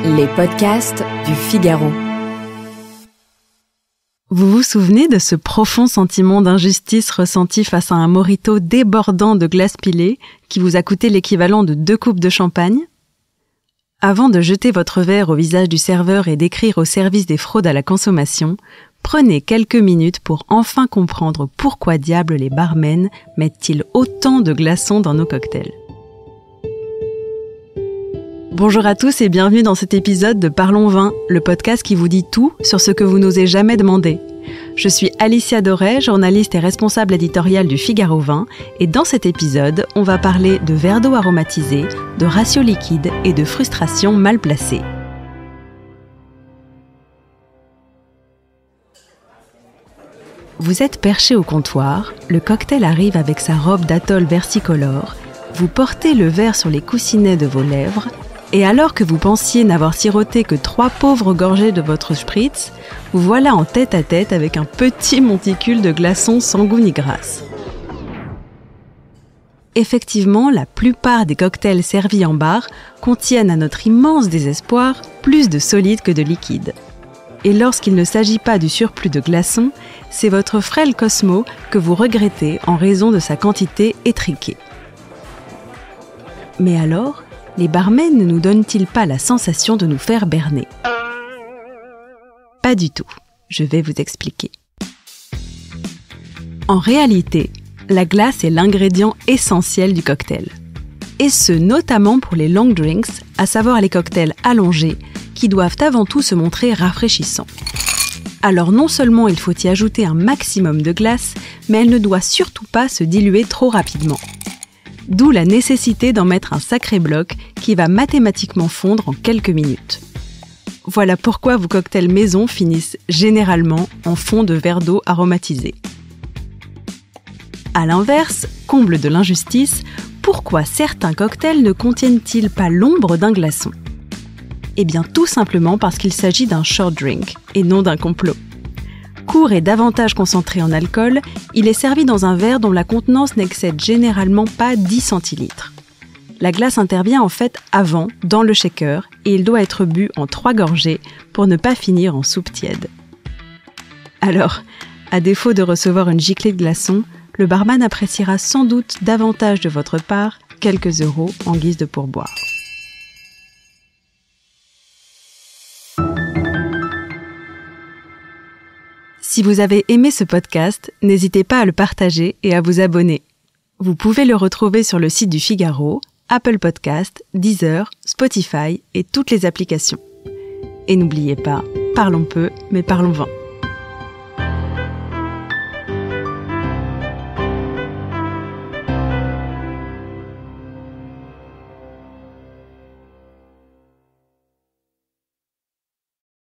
Les podcasts du Figaro. Vous vous souvenez de ce profond sentiment d'injustice ressenti face à un mojito débordant de glace pilée qui vous a coûté l'équivalent de 2 coupes de champagne ? Avant de jeter votre verre au visage du serveur et d'écrire au service des fraudes à la consommation, prenez quelques minutes pour enfin comprendre pourquoi diable les barmen mettent-ils autant de glaçons dans nos cocktails. Bonjour à tous et bienvenue dans cet épisode de Parlons Vin, le podcast qui vous dit tout sur ce que vous n'osez jamais demander. Je suis Alicia Doré, journaliste et responsable éditoriale du Figaro Vin, et dans cet épisode, on va parler de verre d'eau aromatisé, de ratio liquide et de frustration mal placée. Vous êtes perché au comptoir, le cocktail arrive avec sa robe d'atoll versicolore, vous portez le verre sur les coussinets de vos lèvres, et alors que vous pensiez n'avoir siroté que 3 pauvres gorgées de votre spritz, vous voilà en tête-à-tête avec un petit monticule de glaçons sans goût ni grâce. Effectivement, la plupart des cocktails servis en bar contiennent à notre immense désespoir plus de solide que de liquide. Et lorsqu'il ne s'agit pas du surplus de glaçons, c'est votre frêle Cosmo que vous regrettez en raison de sa quantité étriquée. Mais alors, les barmen ne nous donnent-ils pas la sensation de nous faire berner ? Pas du tout. Je vais vous expliquer. En réalité, la glace est l'ingrédient essentiel du cocktail. Et ce, notamment pour les long drinks, à savoir les cocktails allongés, qui doivent avant tout se montrer rafraîchissants. Alors non seulement il faut y ajouter un maximum de glace, mais elle ne doit surtout pas se diluer trop rapidement. D'où la nécessité d'en mettre un sacré bloc qui va mathématiquement fondre en quelques minutes. Voilà pourquoi vos cocktails maison finissent généralement en fond de verre d'eau aromatisé. À l'inverse, comble de l'injustice, pourquoi certains cocktails ne contiennent-ils pas l'ombre d'un glaçon ? Eh bien tout simplement parce qu'il s'agit d'un short drink et non d'un complot. Court et davantage concentré en alcool, il est servi dans un verre dont la contenance n'excède généralement pas 10 centilitres. La glace intervient en fait avant, dans le shaker, et il doit être bu en 3 gorgées pour ne pas finir en soupe tiède. Alors, à défaut de recevoir une giclée de glaçons, le barman appréciera sans doute davantage de votre part quelques euros en guise de pourboire. Si vous avez aimé ce podcast, n'hésitez pas à le partager et à vous abonner. Vous pouvez le retrouver sur le site du Figaro, Apple Podcasts, Deezer, Spotify et toutes les applications. Et n'oubliez pas, parlons peu, mais parlons vin.